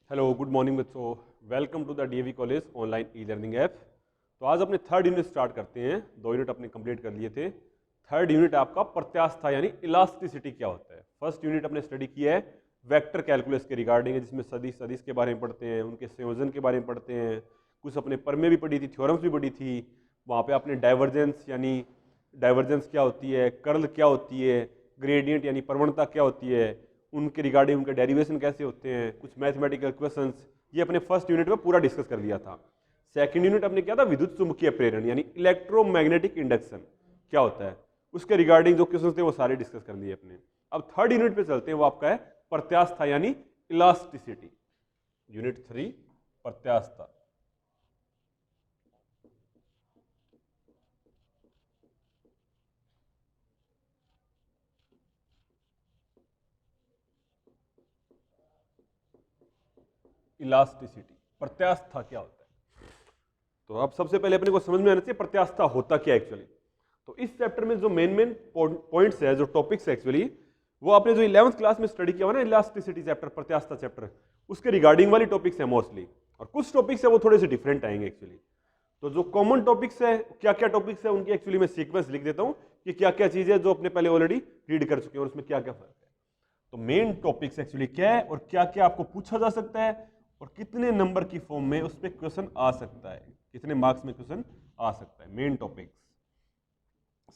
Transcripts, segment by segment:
Hello good morning बच्चों, welcome to the DAV college online e learning app. तो आज अपने थर्ड यूनिट स्टार्ट करते हैं। 2 यूनिट अपने कंप्लीट कर लिए थे। थर्ड यूनिट आपका प्रत्यास्था यानी इलास्टिसिटी क्या होता है। फर्स्ट यूनिट अपने स्टडी किया है वेक्टर कैलकुलस के रिगार्डिंग है, जिसमें सदिश के बारे में पढ़ते हैं, उनके संयोजन के बारे में पढ़ते हैं, कुछ अपने प्रमेय भी पढ़ी थी, थ्योरम्स भी पढ़ी थी। वहाँ पे आपने डाइवर्जेंस यानी डाइवर्जेंस क्या होती है, कर्ल क्या होती है, ग्रेडियंट यानी प्रवणता क्या होती है, उनके रिगार्डिंग उनके डेरिवेशन कैसे होते हैं, कुछ मैथमेटिकल क्वेश्चंस, ये अपने फर्स्ट यूनिट में पूरा डिस्कस कर लिया था। सेकंड यूनिट अपने क्या था, विद्युत चुम्बकीय प्रेरण यानी इलेक्ट्रोमैग्नेटिक इंडक्शन क्या होता है, उसके रिगार्डिंग जो क्वेश्चंस थे वो सारे डिस्कस कर लिए अपने। अब थर्ड यूनिट पे चलते हैं, वो आपका है प्रत्यास्था यानी इलास्टिसिटी। यूनिट 3 प्रत्यास्था। इलास्टिसिटी, प्रत्यास्था क्या होता है। तो अब सबसे पहले अपने को समझ में आना चाहिए प्रत्यास्था होता क्या एक्चुअली। तो इस चैप्टर में जो मेन पॉइंट्स है, जो टॉपिक्स है एक्चुअली, वो आपने जो 11th क्लास में स्टडी किया हुआ ना, इलास्टिसिटी चैप्टर, प्रत्यास्था चैप्टर, उसके रिगार्डिंग वाली टॉपिक्स है मोस्टली, और कुछ टॉपिक्स है वो थोड़े से डिफरेंट आएंगे एक्चुअली। तो जो कॉमन टॉपिक्स है, क्या क्या टॉपिक्स है, उनकी एक्चुअली मैं सीक्वेंस लिख देता हूं कि क्या क्या चीजें जो अपने पहले ऑलरेडी रीड कर चुके हैं और उसमें क्या क्या फर्क है। तो मेन टॉपिक्स एक्चुअली क्या है और क्या क्या आपको पूछा जा सकता है और कितने नंबर की फॉर्म में उस पर क्वेश्चन आ सकता है, कितने मार्क्स में क्वेश्चन आ सकता है। Main topics.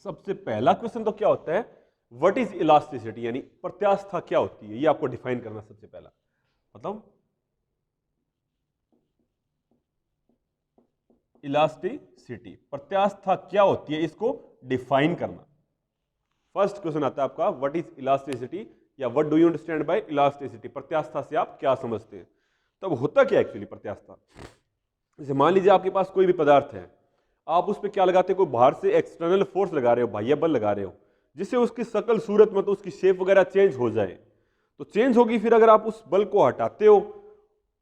सबसे पहला क्वेश्चन तो क्या होता है, व्हाट इज इलास्टिसिटी यानी प्रत्यास्था क्या होती है, ये आपको डिफाइन करना सबसे पहला। मतलब इलास्टिसिटी, प्रत्यास्था क्या होती है, इसको डिफाइन करना। फर्स्ट क्वेश्चन आता है आपका, व्हाट इज इलास्टिसिटी या what do you understand by elasticity, प्रत्यास्था से आप क्या समझते हैं। तब होता क्या एक्चुअली प्रत्यास्था। जैसे मान लीजिए आपके पास कोई भी पदार्थ है, आप उस पर क्या लगाते हो, कोई बाहर से एक्सटर्नल फोर्स लगा रहे हो, बाह्य बल लगा रहे हो, जिससे उसकी शकल सूरत मतलब उसकी शेप वगैरह चेंज हो जाए। तो चेंज होगी, फिर अगर आप उस बल को हटाते हो,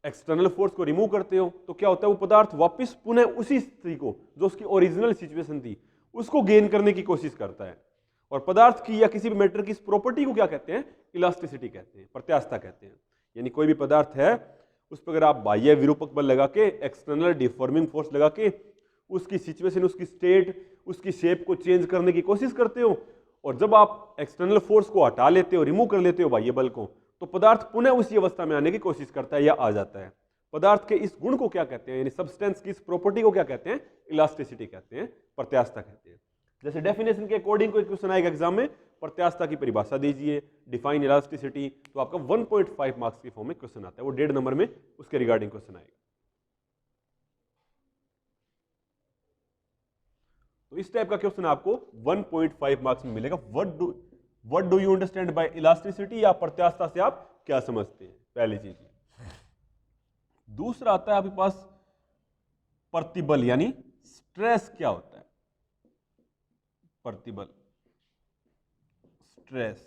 एक्सटर्नल फोर्स को रिमूव करते हो, तो क्या होता है, वो पदार्थ वापस पुनः उसी स्थिति को, जो उसकी ओरिजिनल सिचुएशन थी, उसको गेन करने की कोशिश करता है। और पदार्थ की या किसी भी मैटर की इस प्रॉपर्टी को क्या कहते हैं, इलास्टिसिटी कहते हैं, प्रत्यास्था कहते हैं। यानी कोई भी पदार्थ है, उस पर अगर आप बाह्य विरूपक बल लगा के, एक्सटर्नल डिफॉर्मिंग फोर्स लगा के उसकी सिचुएशन, उसकी स्टेट, उसकी शेप को चेंज करने की कोशिश करते हो, और जब आप एक्सटर्नल फोर्स को हटा लेते हो, रिमूव कर लेते हो बाह्य बल को, तो पदार्थ पुनः उसी अवस्था में आने की कोशिश करता है या आ जाता है। पदार्थ के इस गुण को क्या कहते हैं, यानी सब्सटेंस की इस प्रॉपर्टी को क्या कहते हैं, इलास्टिसिटी कहते हैं, प्रत्यास्था कहते हैं। जैसे डेफिनेशन के अकॉर्डिंग कोई क्वेश्चन आएगा एग्जाम में, प्रत्यास्था की परिभाषा दीजिए, डिफाइन इलास्टिसिटी, तो आपका 1.5 मार्क्स की फॉर्म में क्वेश्चन आता है, वो 1.5 नंबर में उसके रिगार्डिंग क्वेश्चन आएगा। तो इस टाइप का क्वेश्चन आपको 1.5 मार्क्स में मिलेगा। What do you understand by elasticity या प्रत्यास्था से आप क्या समझते हैं, पहली चीज। दूसरा आता है आपके पास प्रतिबल यानी स्ट्रेस क्या होता है, प्रतिबल, स्ट्रेस।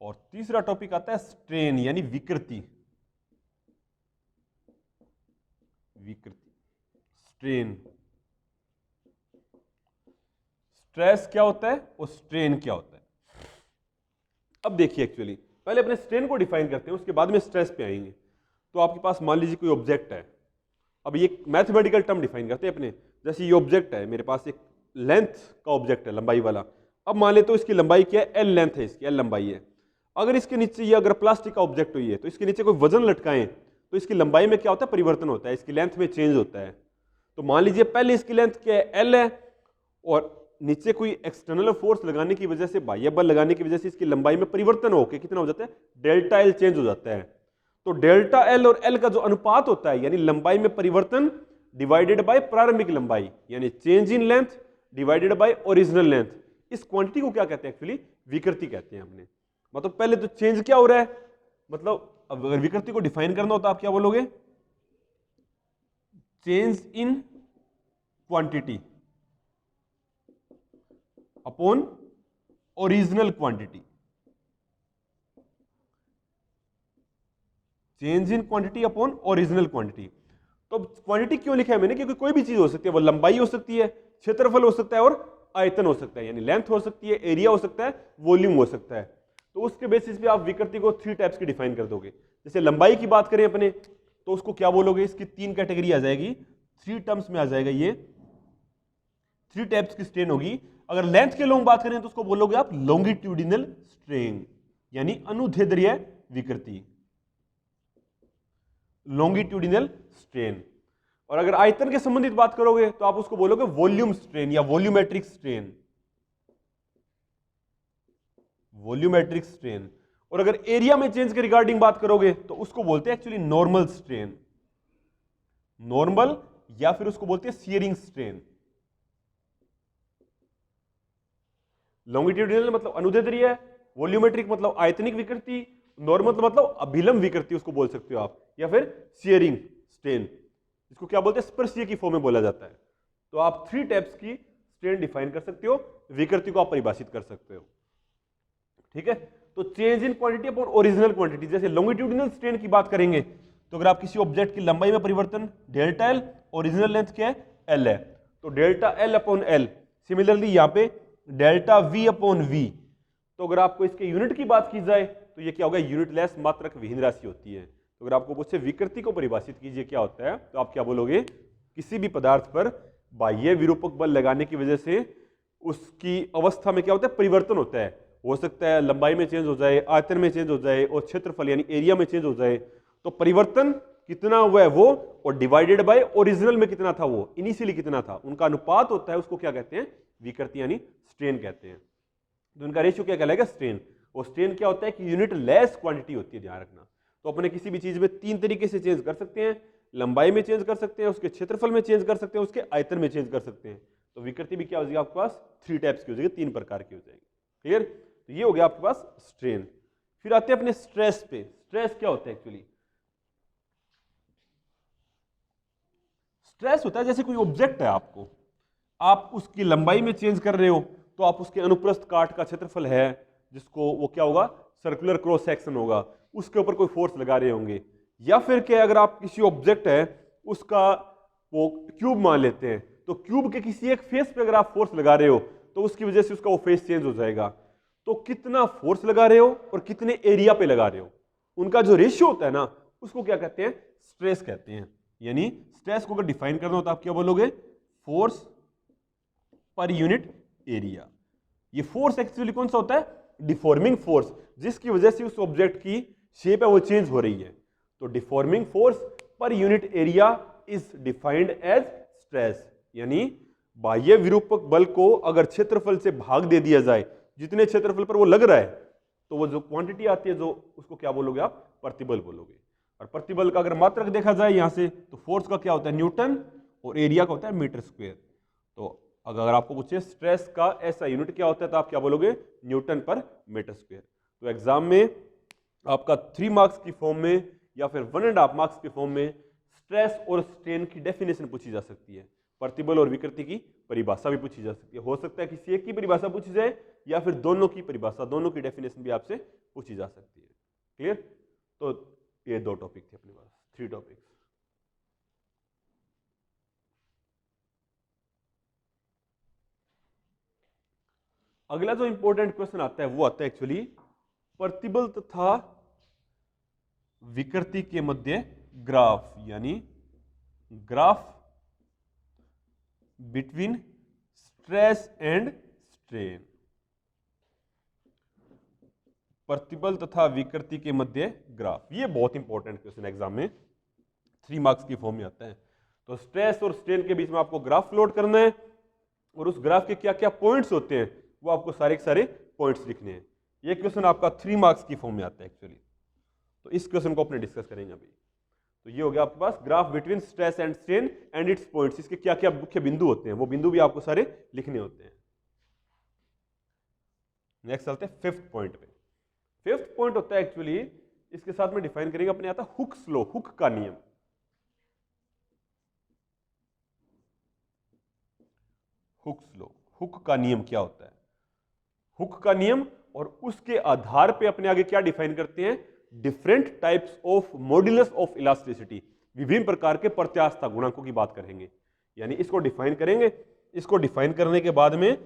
और तीसरा टॉपिक आता है स्ट्रेन यानी विकृति, विकृति, स्ट्रेन। स्ट्रेस क्या होता है और स्ट्रेन क्या होता है। अब देखिए एक्चुअली पहले अपने स्ट्रेन को डिफाइन करते हैं, उसके बाद में स्ट्रेस पे आएंगे। तो आपके पास मान लीजिए कोई ऑब्जेक्ट है, अब ये मैथमेटिकल टर्म डिफाइन करते हैं अपने। जैसे ये ऑब्जेक्ट है, मेरे पास एक लेंथ का ऑब्जेक्ट है, लंबाई वाला। अब मान लेते हो इसकी लंबाई क्या है, एल लेंथ है, इसकी एल लंबाई है। अगर इसके नीचे ये अगर प्लास्टिक का ऑब्जेक्ट हुई है, तो इसके नीचे कोई वजन लटकाएं, तो इसकी लंबाई में क्या होता है, परिवर्तन होता है, इसकी लेंथ में चेंज होता है। तो मान लीजिए पहले इसकी लेंथ क्या है, एल है, और नीचे कोई एक्सटर्नल फोर्स लगाने की वजह से, बाह्य बल लगाने की वजह से इसकी लंबाई में परिवर्तन होकर कितना हो जाता है, डेल्टा एल चेंज हो जाता है। तो डेल्टा एल और एल का जो अनुपात होता है, यानी लंबाई में परिवर्तन डिवाइडेड बाय प्रारंभिक लंबाई, यानी change in length divided by original length, इस क्वांटिटी को क्या कहते हैं, एक्चुअली विकृति कहते हैं हमने। मतलब पहले तो चेंज क्या हो रहा है, मतलब अगर विकृति को डिफाइन करना हो तो आप क्या बोलोगे, change in quantity upon original quantity, change in quantity upon original quantity. तो क्वांटिटी क्यों लिखा है मैंने, क्योंकि कोई भी चीज हो सकती है, वो लंबाई हो सकती है, क्षेत्रफल हो सकता है और आयतन हो सकता है, यानी लेंथ हो सकती है, एरिया हो सकता है, वॉल्यूम हो सकता है। तो उसके बेसिस पे आप विकृति को 3 टाइप्स की डिफाइन कर दोगे। जैसे लंबाई की बात करें अपने, तो उसको क्या बोलोगे, इसकी 3 कैटेगरी आ जाएगी, 3 टर्म्स में आ जाएगा, ये 3 टाइप्स की स्ट्रेन होगी। अगर लेंथ के लॉन्ग बात करें तो उसको बोलोगे आप लॉन्गिट्यूडिनल स्ट्रेन, यानी अनुदैर्ध्य विकृति, लॉन्गिट्यूडिनल स्ट्रेन। और अगर आयतन के संबंधित बात करोगे तो आप उसको बोलोगे वॉल्यूम स्ट्रेन या वॉल्यूमेट्रिक स्ट्रेन, वॉल्यूमेट्रिक स्ट्रेन। और अगर एरिया में चेंज के रिगार्डिंग बात करोगे तो उसको बोलते हैं एक्चुअली नॉर्मल स्ट्रेन, नॉर्मल, या फिर उसको बोलते हैं शियरिंग स्ट्रेन। लॉन्गिट्यूडिनल मतलब अनुदैर्ध्य, वॉल्यूमेट्रिक मतलब आयतनिक विकृति, नॉर्मल मतलब अभिलंब विकृति उसको बोल सकते हो आप, या फिर शियरिंग स्ट्रेन, इसको क्या बोलते हैं, स्पर्शीय की फॉर्म में बोला जाता है। तो आप 3 टाइप्स की स्ट्रेन डिफाइन कर सकते हो, विकृति को आप परिभाषित कर सकते हो। ठीक है, तो change in quantity upon original quantity. जैसे लॉन्गिट्यूडिनल स्ट्रेन की बात करेंगे तो अगर आप किसी ऑब्जेक्ट की लंबाई में परिवर्तन डेल्टा एल, ओरिजिनल लेंथ क्या है, एल है, तो delta L upon L. Similarly यहाँ पे डेल्टा वी अपॉन वी। तो अगर आपको इसके यूनिट की बात की जाए तो ये क्या होगा, यूनिटलेस मात्रक विहीन राशि होती है। तो अगर आपको पूछे विकृति को परिभाषित कीजिए क्या होता है, तो आप क्या बोलोगे, किसी भी पदार्थ पर बाह्य विरूपक बल लगाने की वजह से उसकी अवस्था में क्या होता है, परिवर्तन होता है। हो सकता है लंबाई में चेंज हो जाए, आयतन में चेंज हो जाए, और क्षेत्रफल यानी एरिया में चेंज हो जाए। तो परिवर्तन कितना हुआ है वो, और डिवाइडेड बाय ओरिजिनल में कितना था वो, इनिशियली कितना था, उनका अनुपात होता है, उसको क्या कहते हैं, विकृति यानी स्ट्रेन कहते हैं। तो उनका रेशियो क्या कहलाएगा, स्ट्रेन। और स्ट्रेन क्या होता है कि यूनिट लेस क्वांटिटी होती है, ध्यान रखना। तो अपने किसी भी चीज में 3 तरीके से चेंज कर सकते हैं, लंबाई में चेंज कर सकते हैं, उसके क्षेत्रफल में चेंज कर सकते हैं, उसके आयतन में चेंज कर सकते हैं। तो विकृति भी क्या हो जाएगी आपके पास, 3 टाइप्स की हो जाएगी, 3 प्रकार की हो जाएगी। क्लियर, तो ये हो गया आपके पास स्ट्रेन। फिर आते हैं अपने स्ट्रेस पे। स्ट्रेस क्या होता है एक्चुअली, स्ट्रेस होता है जैसे कोई ऑब्जेक्ट है, आप उसकी लंबाई में चेंज कर रहे हो, तो आप उसके अनुप्रस्थ काट का क्षेत्रफल है, जिसको वो क्या होगा, सर्कुलर क्रॉस सेक्शन होगा, उसके ऊपर कोई फोर्स लगा रहे होंगे। या फिर क्या, अगर आप किसी ऑब्जेक्ट है उसका वो क्यूब मान लेते हैं, तो क्यूब के किसी एक फेस पे अगर आप फोर्स लगा रहे हो तो उसकी वजह से उसका वो फेस चेंज हो जाएगा। तो कितना फोर्स लगा रहे हो और कितने एरिया पे लगा रहे हो, उनका जो रेशियो होता है ना, उसको क्या कहते हैं, स्ट्रेस कहते हैं। यानी स्ट्रेस को अगर डिफाइन करना हो तो आप क्या बोलोगे, फोर्स पर यूनिट एरिया। ये फोर्स एक्चुअली कौन सा होता है, डिफॉर्मिंग फोर्स, जिसकी वजह से उस ऑब्जेक्ट की शेप है वो चेंज हो रही है। तो deforming force per unit area is defined as stress. यानी बाह्य विरूपक बल को अगर क्षेत्रफल से भाग दे दिया जाए, जितने क्षेत्रफल पर वो लग रहा है, तो वो जो क्वांटिटी आती है, जो उसको क्या बोलोगे आप, प्रतिबल बोलोगे। और प्रतिबल का अगर मात्रक देखा जाए यहां से, तो फोर्स का क्या होता है, न्यूटन, और एरिया का होता है मीटर स्क्वायर। तो अगर आपको पूछे स्ट्रेस का ऐसा यूनिट क्या होता है, तो आप क्या बोलोगे, न्यूटन पर मीटर स्क्वायर। तो एग्जाम में आपका 3 मार्क्स की फॉर्म में या फिर 1.5 मार्क्स के फॉर्म में स्ट्रेस और स्ट्रेन की डेफिनेशन पूछी जा सकती है, प्रतिबल और विकृति की परिभाषा भी पूछी जा सकती है। हो सकता है किसी एक की परिभाषा पूछी जाए, या फिर दोनों की परिभाषा, दोनों की डेफिनेशन भी आपसे पूछी जा सकती है। क्लियर, तो ये 2 टॉपिक थे अपने पास, 3 टॉपिक्स। अगला जो इंपॉर्टेंट क्वेश्चन आता है वो आता है एक्चुअली प्रतिबल तथा विकृति के मध्य ग्राफ, यानी graph between stress and strain. प्रतिबल तथा विकृति के मध्य ग्राफ, ये बहुत इंपॉर्टेंट क्वेश्चन एग्जाम में 3 मार्क्स की फॉर्म में आता है। तो स्ट्रेस और स्ट्रेन के बीच में आपको ग्राफ प्लॉट करना है, और उस ग्राफ के क्या क्या पॉइंट्स होते हैं वो आपको सारे के सारे पॉइंट्स लिखने हैं। ये क्वेश्चन आपका 3 मार्क्स की फॉर्म में आता है एक्चुअली। तो इस क्वेश्चन को अपने डिस्कस करेंगे अभी। तो ये हो गया आपके पास graph between stress and strain and it's points. इसके क्या क्या मुख्य बिंदु होते हैं, वो बिंदु भी आपको सारे लिखने होते हैं। नेक्स्ट चलते हैं 5th पॉइंट पे। 5th पॉइंट होता है एक्चुअली, इसके साथ में डिफाइन करेंगे अपने, आता है हुक्स लॉ, हुक का नियम। हुक्स लॉ, हुक का नियम क्या होता है, हुक का नियम, और उसके आधार पे अपने आगे क्या डिफाइन करते हैं, different types of modulus of elasticity, विभिन्न प्रकार के प्रत्यास्थता गुणांकों की बात करेंगे। यानी इसको डिफाइन करेंगे। इसको डिफाइन करने के बाद में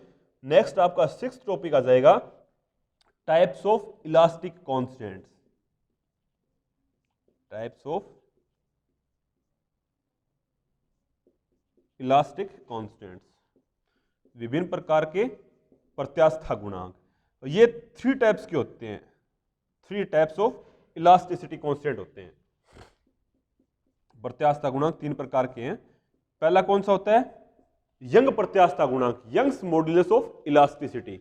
नेक्स्ट आपका 6th टॉपिक आ जाएगा types of elastic constants, types of elastic constants, विभिन्न प्रकार के प्रत्यास्था गुणांक। तो ये 3 टाइप्स के होते हैं, 3 टाइप्स ऑफ इलास्टिसिटी कांस्टेंट होते हैं। प्रत्यास्था गुणांक 3 प्रकार के हैं। पहला कौन सा होता है? यंग प्रत्यास्था गुणांक, यंग्स मॉड्यूलस ऑफ इलास्टिसिटी,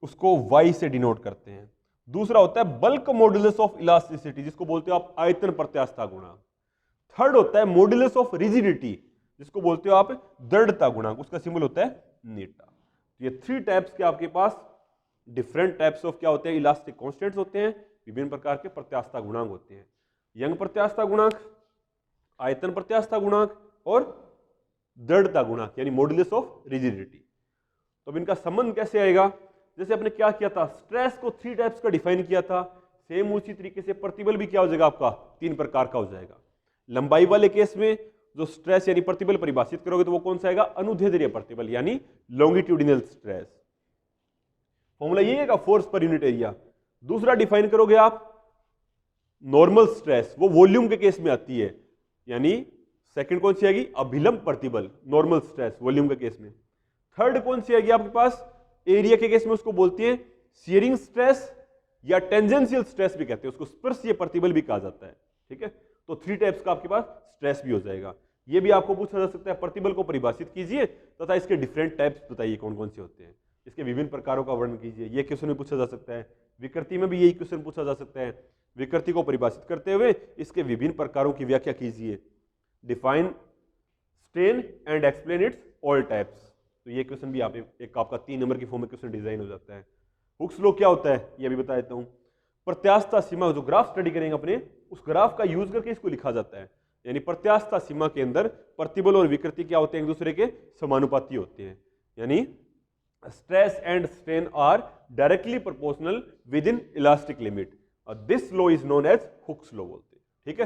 उसको Y से डिनोट करते हैं। दूसरा होता है बल्क मॉड्यूलस ऑफ इलास्टिसिटी, जिसको बोलते हो आप आयतन प्रत्यास्था गुणांक। थर्ड होता है मॉड्यूलस ऑफ रिजिडिटी, जिसको बोलते हो आप दृढ़ता गुणांक, उसका सिंबल होता है नीटा। ये 3 टाइप्स के आपके पास डिफरेंट टाइप्स ऑफ क्या होते हैं? इलास्टिक कांस्टेंट्स होते हैं, विभिन्न प्रकार के प्रत्यास्था गुणांक होते हैं। यंग प्रत्यास्था गुणांक, आयतन प्रत्यास्था गुणांक और दृढ़ता गुणांक यानी मॉड्यूलस ऑफ रिजिडिटी। तो अब इनका संबंध कैसे आएगा? जैसे आपने क्या किया था, स्ट्रेस को 3 टाइप्स का डिफाइन किया था, सेम उसी तरीके से प्रतिबल भी क्या हो जाएगा आपका? 3 प्रकार का हो जाएगा। लंबाई वाले केस में जो स्ट्रेस यानी प्रतिबल परिभाषित करोगे तो वो कौन सा आएगा? अनुदैर्ध्य प्रतिबल यानी लॉन्गिट्यूडिनल स्ट्रेस। फॉर्मूला ये है फोर्स पर यूनिट एरिया। दूसरा डिफाइन करोगे आप नॉर्मल स्ट्रेस, वो वॉल्यूम के केस में आती है, यानी सेकंड कौन सी आएगी? अभिलंब प्रतिबल, नॉर्मल स्ट्रेस वॉल्यूम के केस में। थर्ड कौन सी आएगी आपके पास? एरिया के केस में उसको बोलती है शियरिंग स्ट्रेस या टेंजेंशियल स्ट्रेस भी कहते हैं, उसको स्पर्शीय प्रतिबल भी कहा जाता है। ठीक है, तो 3 टाइप्स का आपके पास स्ट्रेस भी हो जाएगा। ये भी आपको पूछा जा सकता है, प्रतिबल को परिभाषित कीजिए तथा इसके डिफरेंट टाइप्स बताइए कौन कौन से होते हैं, इसके विभिन्न प्रकारों का वर्णन कीजिए। ये क्वेश्चन भी पूछा जा सकता है। विकृति में भी यही क्वेश्चन पूछा जा सकता है, विकृति को परिभाषित करते हुए इसके विभिन्न प्रकारों की व्याख्या कीजिए। Define strain and explain it's all types. तो ये क्वेश्चन भी एक आपका 3 नंबर की फॉर्म में क्वेश्चन डिजाइन हो जाता है। हुक्स लॉ क्या होता है ये भी बता देता हूं। प्रत्यास्था सीमा, जो ग्राफ स्टडी करेंगे अपने, उस ग्राफ का यूज करके इसको लिखा जाता है। यानी प्रत्यास्था सीमा के अंदर प्रतिबल और विकृति क्या होते हैं? एक दूसरे के समानुपाती होते हैं। यानी stress and strain are directly proportional within elastic limit. This law is known as Hooke's law बोलते हैं। ठीक है,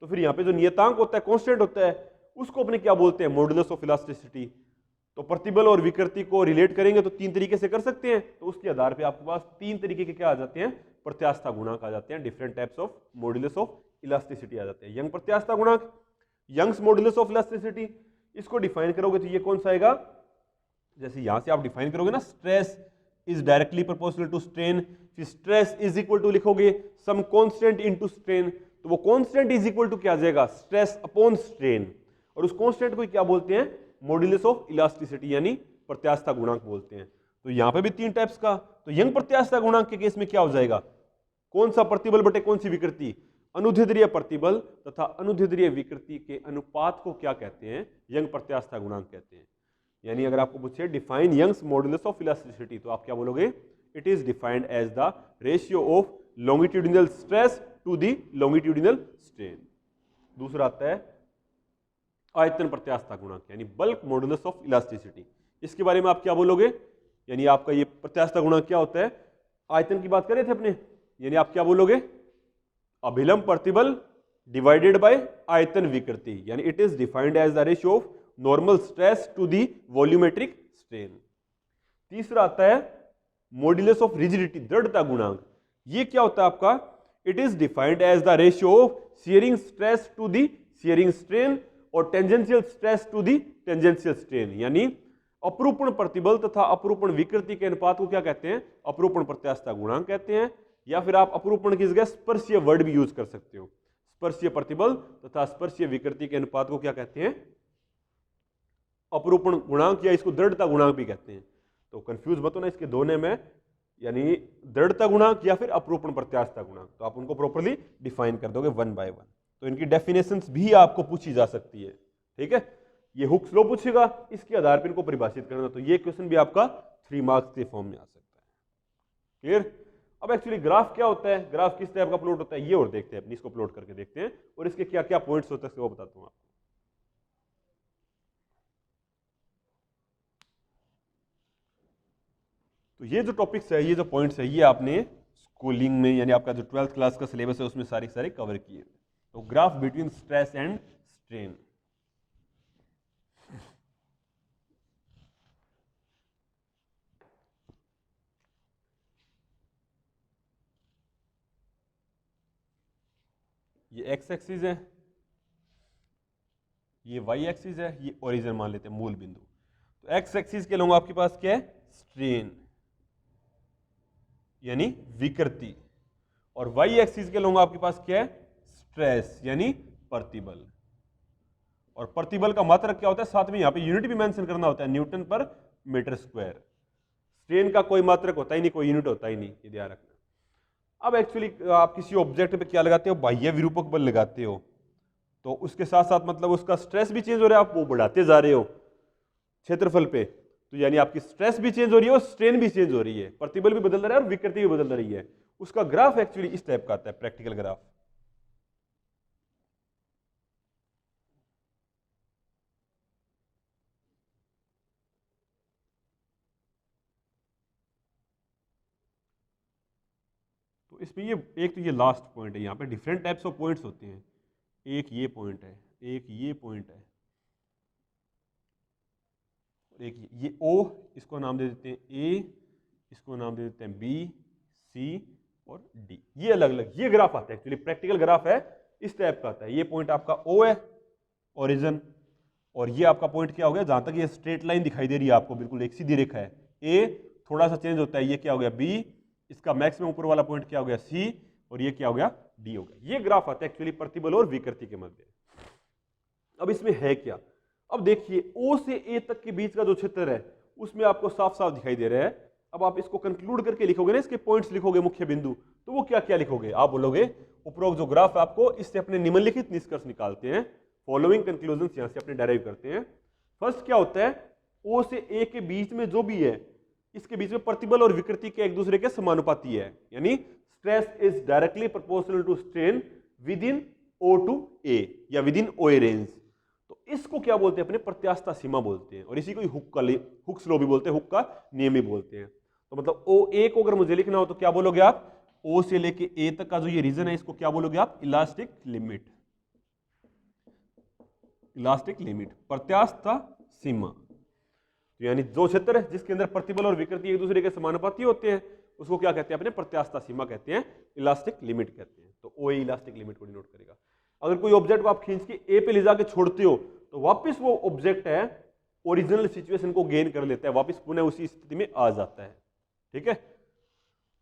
तो फिर यहां पे जो नियतांक होता है, कांस्टेंट होता है, उसको अपने क्या बोलते हैं? Modulus of elasticity. तो प्रतिबल और विकृति को रिलेट करेंगे तो 3 तरीके से कर सकते हैं। तो उसके आधार पे आपके पास 3 तरीके के क्या आ जाते हैं? प्रत्यास्था गुणांक आ जाते हैं। Different types of modulus of elasticity आ जाते हैं। यंग प्रत्यास्था गुणांक, यंग्स मॉडुलस ऑफ इलास्टिसिटी, इसको डिफाइन करोगे तो ये कौन सा आएगा? जैसे यहां से आप डिफाइन करोगे ना, stress is directly proportional to strain, फिर स्ट्रेस इज इक्वल टू लिखोगे सम कांस्टेंट इनटू स्ट्रेन, तो वो कांस्टेंट इज इक्वल टू क्या आ जाएगा? Stress upon strain. और उस कांस्टेंट को क्या बोलते हैं? मॉडुलस ऑफ इलास्टिसिटी यानी प्रत्यास्था गुणांक बोलते हैं। तो यहां पे भी 3 टाइप्स का। तो यंग प्रत्यास्था गुणांक के केस में क्या हो जाएगा? कौन सा प्रतिबल बटे कौन सी विकृति? अनुदैर्ध्य प्रतिबल तथा अनुदैर्ध्य विकृति के अनुपात को क्या कहते हैं? यंग प्रत्यास्था गुणांक कहते हैं। यानी अगर आपको पूछे define Young's modulus of elasticity, तो आप क्या बोलोगे? It is defined as the ratio of longitudinal stress to the longitudinal strain. दूसरा आता है आयतन प्रत्यास्था गुणांक यानी बल्क मॉडुलस ऑफ इलास्टिसिटी। इसके बारे में आप क्या बोलोगे? यानी आपका ये प्रत्यास्था गुणांक क्या होता है? आयतन की बात कर रहे थे अपने, यानी आप क्या बोलोगे? अभिलंब प्रतिबल डिवाइडेड बाय आयतन विकृति, यानी it is defined as the ratio of normal stress to the volumetric strain. तीसरा आता है मॉडुलस ऑफ रिजिडिटी, दृढ़ता गुणांक। ये क्या होता है आपका? It is defined as the ratio of shearing stress to the shearing strain और tangential stress to the tangential strain. यानी अपरूपण प्रतिबल तथा अपरूपण विकृति के अनुपात को क्या कहते हैं? अपरूपण प्रत्यास्था गुणांक कहते हैं। या फिर आप अपरूपण की जगह स्पर्शीय वर्ड भी यूज कर सकते हो। स्पर्शीय प्रतिबल तथा स्पर्शीय विकृति के अनुपात को क्या कहते हैं? अपरूपण गुणांक, या इसको दृढ़ता गुणांक भी कहते हैं। तो कंफ्यूज मत होना इसके दोनों में, यानी दृढ़ता गुणांक या फिर अपरूपण प्रत्यास्था गुणांक। तो आप उनको प्रॉपर्ली डिफाइन कर दोगे 1 बाय 1। तो इनकी डेफिनेशंस भी आपको पूछी जा सकती है। ठीक है, ये हुक्स लॉ पूछेगा, इसके आधार पर इनको परिभाषित करना। तो ये क्वेश्चन भी आपका 3 मार्क्स के फॉर्म में आ सकता है। क्लियर? अब एक्चुअली ग्राफ क्या होता है, ग्राफ किस टाइप का प्लॉट होता है, ये और देखते हैं अपनी, इसको प्लॉट करके देखते हैं और इसके क्या क्या पॉइंट्स होते हैं वो बताता हूं आपको। तो ये जो टॉपिक्स है, ये जो पॉइंट्स है, ये आपने स्कूलिंग में यानी आपका जो 12th क्लास का सिलेबस है उसमें सारे सारे कवर किए। तो graph between stress and strain. ये एक्स एक्सिस है, ये वाई एक्सिस है, ये ओरिजिन मान लेते हैं मूल बिंदु। तो एक्स एक्सिस के लोग आपके पास क्या है, स्ट्रेन यानी विकृति, और वाई एक्सिस के लोग आपके पास क्या है, स्ट्रेस यानी प्रतिबल। और प्रतिबल का मात्रक क्या होता है, साथ में यहां पे यूनिट भी मेंशन करना होता है, न्यूटन पर मीटर स्क्वायर। स्ट्रेन का कोई मात्रक होता ही नहीं, कोई यूनिट होता ही नहीं, ये ध्यान रखना। अब एक्चुअली आप किसी ऑब्जेक्ट पे क्या लगाते हो, बाह्य विरूपक बल लगाते हो, तो उसके साथ साथ मतलब उसका स्ट्रेस भी चेंज हो रहा है, आप वो बढ़ाते जा रहे हो क्षेत्रफल पे, तो यानी आपकी स्ट्रेस भी चेंज हो रही है और स्ट्रेन भी चेंज हो रही है, प्रतिबल भी बदल रहा है और विकृति भी बदल रही है। उसका ग्राफ एक्चुअली इस टाइप का आता है, प्रैक्टिकल ग्राफ। तो इसमें ये एक तो ये लास्ट पॉइंट है, यहाँ पे डिफरेंट टाइप्स ऑफ पॉइंट्स होते हैं। एक ये पॉइंट है, एक ये पॉइंट है, एक ये ओ, इसको नाम दे देते हैं ए, इसको नाम दे देते हैं बी, सी और डी। ये अलग अलग ये ग्राफ आता है, एक्चुअली प्रैक्टिकल ग्राफ है, इस टाइप का आता है। ये पॉइंट आपका ओ है, ओरिजिन, और ये आपका पॉइंट क्या हो गया, जहां तक ये स्ट्रेट लाइन दिखाई दे रही है आपको, बिल्कुल एक सीधी रेखा है। ए थोड़ा सा चेंज होता है, ये क्या हो गया बी, इसका मैक्सिमम ऊपर वाला पॉइंट क्या हो गया सी, और ये क्या हो गया डी हो गया। ये ग्राफ आता है एक्चुअली प्रतिबल और विकृति के मध्य। अब इसमें है क्या, अब देखिए ओ से ए तक के बीच का जो क्षेत्र है उसमें आपको साफ साफ दिखाई दे रहा है। अब आप इसको कंक्लूड करके लिखोगे ना, इसके पॉइंट्स लिखोगे मुख्य बिंदु, तो वो क्या क्या लिखोगे, आप बोलोगे उपरोक्त जो ग्राफ है आपको इससे अपने निम्नलिखित निष्कर्ष निकालते हैं, फॉलोइंग कंक्लूजन यहां से अपने डेराइव करते हैं। फर्स्ट क्या होता है, ओ से ए के बीच में जो भी है, इसके बीच में प्रतिबल और विकृति के एक दूसरे के समानुपाती है, यानी stress is directly proportional to strain within O to A या विद इन ओ ए रेंज। तो इसको क्या बोलते हैं, अपने प्रत्यास्थता सीमा बोलते हैं, और इसी को हुक्स लॉ भी बोलते हैं, हुक का नियम भी बोलते हैं। तो मतलब ओ ए को अगर मुझे लिखना हो तो क्या बोलोगे आप, ओ से लेके ए तक का जो ये रीजन है इसको क्या बोलोगे आप, इलास्टिक लिमिट, इलास्टिक लिमिट, प्रत्यास्थता सीमा। तो यानी जो क्षेत्र है जिसके अंदर प्रतिबल और विकृति एक दूसरे के समानुपाती होते हैं उसको क्या कहते हैं, अपने प्रत्यास्थता सीमा कहते हैं, इलास्टिक लिमिट कहते हैं। तो ओ इलास्टिक लिमिट को डिनोट करेगा। अगर कोई ऑब्जेक्ट को आप खींच के ए पे ले जाके छोड़ते हो तो वापस वो ऑब्जेक्ट है ओरिजिनल सिचुएशन को गेन कर लेता है, वापस पुनः उसी स्थिति में आ जाता है। ठीक है,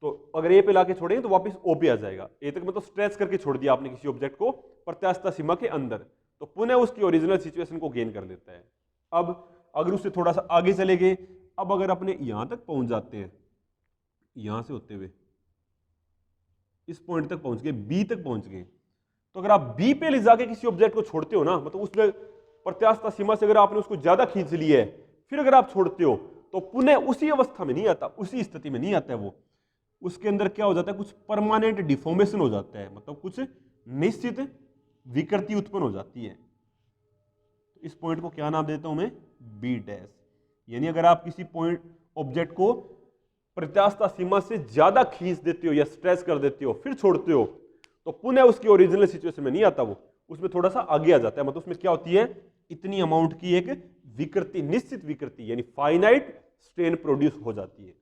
तो अगर ए पे लाके छोड़ेंगे तो वापस ओ पे आ जाएगा। ए तक मतलब स्ट्रेच करके छोड़ दिया आपने किसी ऑब्जेक्ट को प्रत्यास्थता सीमा के अंदर, तो पुनः उसकी ओरिजिनल सिचुएशन को गेन कर लेता है। अब अगर उससे थोड़ा सा आगे चले गए, अब अगर अपने यहां तक पहुंच जाते हैं, यहां से होते हुए इस पॉइंट तक पहुंच गए, बी तक पहुंच गए, तो अगर आप बी पे ले जाके किसी ऑब्जेक्ट को छोड़ते हो ना, मतलब उसमें प्रत्यास्थता सीमा से अगर आपने उसको ज्यादा खींच लिया है, फिर अगर आप छोड़ते हो तो पुनः उसी अवस्था में नहीं आता, उसी स्थिति में नहीं आता है वो, उसके अंदर क्या हो जाता है, कुछ परमानेंट डिफॉर्मेशन हो जाता है, मतलब कुछ निश्चित विकृति उत्पन्न हो जाती है। इस पॉइंट को क्या नाम देता हूं मैं, बी डैश। यानी अगर आप किसी पॉइंट ऑब्जेक्ट को प्रत्यास्थता सीमा से ज्यादा खींच देते हो या स्ट्रेच कर देते हो फिर छोड़ते हो, तो पुनः उसकी ओरिजिनल सिचुएशन में नहीं आता, वो उसमें थोड़ा सा आगे आ जाता है। मतलब उसमें क्या होती है, इतनी अमाउंट की एक विकृति, निश्चित विकृति यानी फाइनाइट स्ट्रेन प्रोड्यूस हो जाती है।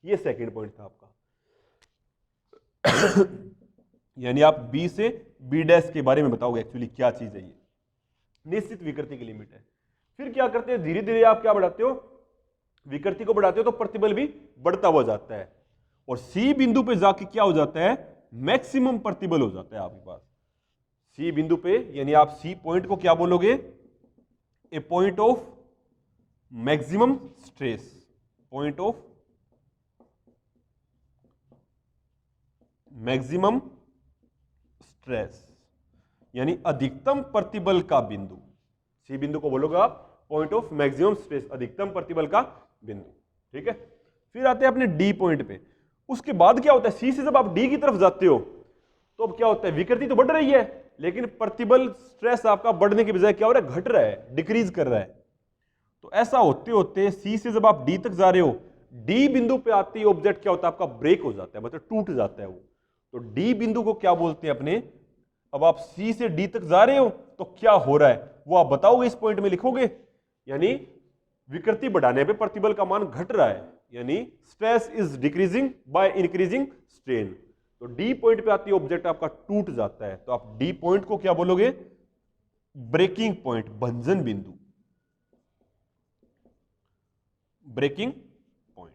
ये सेकंड पॉइंट था आपका। यानी आप बी से बी डैश के बारे में बताओगे एक्चुअली क्या चीज है, ये निश्चित विकृति की लिमिट है। फिर क्या करते हैं, धीरे धीरे आप क्या बढ़ाते हो, विकृति को बढ़ाते हो तो प्रतिबल भी बढ़ता हुआ जाता है, और सी बिंदु पे जाके क्या हो जाता है, मैक्सिमम प्रतिबल हो जाता है आपके पास सी बिंदु पे। यानी आप सी पॉइंट को क्या बोलोगे, a point of maximum stress, point of maximum stress यानी अधिकतम प्रतिबल का बिंदु। सी बिंदु को बोलोगे आप पॉइंट ऑफ मैक्सिमम स्ट्रेस, अधिकतम प्रतिबल का बिंदु। ठीक है, फिर आते हैं अपने डी पॉइंट पे। उसके बाद क्या होता है, सी से जब आप डी की तरफ जाते हो तो अब क्या होता है, विकृति तो बढ़ रही है लेकिन प्रतिबल स्ट्रेस आपका बढ़ने के बजाय क्या हो रहा है, घट रहा है, डिक्रीज कर रहा है। तो ऐसा होते होते सी से जब आप डी तक जा रहे हो, डी बिंदु पे आते ही ऑब्जेक्ट क्या होता है, आपका ब्रेक हो जाता है, मतलब टूट जाता है वो। तो डी बिंदु को क्या बोलते हैं अपने, अब आप सी से डी तक जा रहे हो तो क्या हो रहा है वो आप बताओगे, इस पॉइंट में लिखोगे। यानी विकृति बढ़ाने पे प्रतिबल का मान घट रहा है, यानी stress is decreasing by increasing strain. तो डी पॉइंट पे आती है ऑब्जेक्ट आपका टूट जाता है, तो आप डी पॉइंट को क्या बोलोगे? ब्रेकिंग पॉइंट, भंजन बिंदु, ब्रेकिंग पॉइंट।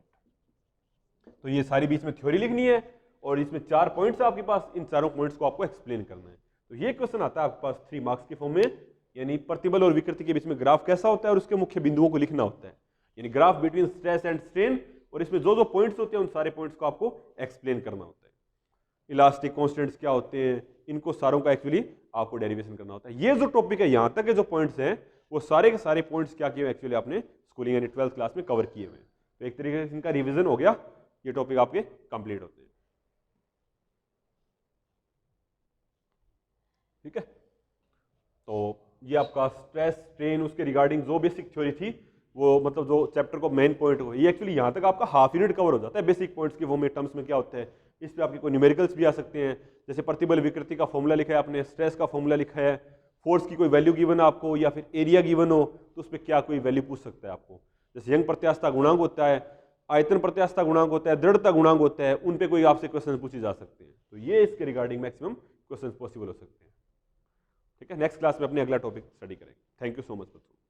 तो ये सारी बीच में थ्योरी लिखनी है और इसमें 4 पॉइंट्स आपके पास, इन चारों पॉइंट्स को आपको एक्सप्लेन करना है। तो ये क्वेश्चन आता है आपके पास 3 मार्क्स के फॉर्म में, यानी प्रतिबल और विकृति के बीच में ग्राफ कैसा होता है और उसके मुख्य बिंदुओं को लिखना होता है, यानी graph between stress and strain, और इसमें जो जो पॉइंट्स होते हैं उन सारे पॉइंट्स को आपको एक्सप्लेन करना होता है। इलास्टिक कांस्टेंट्स क्या होते हैं, इनको सारों का एक्चुअली आपको डेरिवेशन करना होता है। ये जो टॉपिक है यहां तक के जो पॉइंट्स हैं वो सारे के सारे पॉइंट्स क्या किए एक्चुअली आपने स्कूलिंग यानी 12th क्लास में कवर किए हुए हैं। तो एक तरीके से इनका रिवीजन हो गया, ये टॉपिक आपके कंप्लीट होते हैं। ठीक है, तो ये आपका स्ट्रेस स्ट्रेन उसके रिगार्डिंग जो बेसिक थ्योरी थी, वो मतलब जो चैप्टर को मेन पॉइंट हो, ये एक्चुअली यहाँ तक आपका हाफ यूनिट कवर हो जाता है बेसिक पॉइंट्स की वो में टर्म्स में क्या होते हैं। इस पे आपके कोई न्यूमेरिकल्स भी आ सकते हैं, जैसे प्रतिबल विकृति का फॉर्मूला लिखा है आपने, स्ट्रेस का फॉर्मूला लिखा है, फोर्स की कोई वैल्यू गिवन है आपको या फिर एरिया गिवन हो तो उस पर क्या कोई वैल्यू पूछ सकता है आपको। जैसे यंग प्रत्यास्थता गुणांक होता है, आयतन प्रत्यास्थता गुणांक होता है, दृढ़ता गुणांक होता है, उन पे कोई आपसे क्वेश्चन पूछे जा सकते हैं। तो ये इसके रिगार्डिंग मैक्सिमम क्वेश्चन पॉसिबल हो सकते हैं। ठीक है, नेक्स्ट क्लास में अपने अगला टॉपिक स्टडी करेंगे। थैंक यू सो मच बच्चों।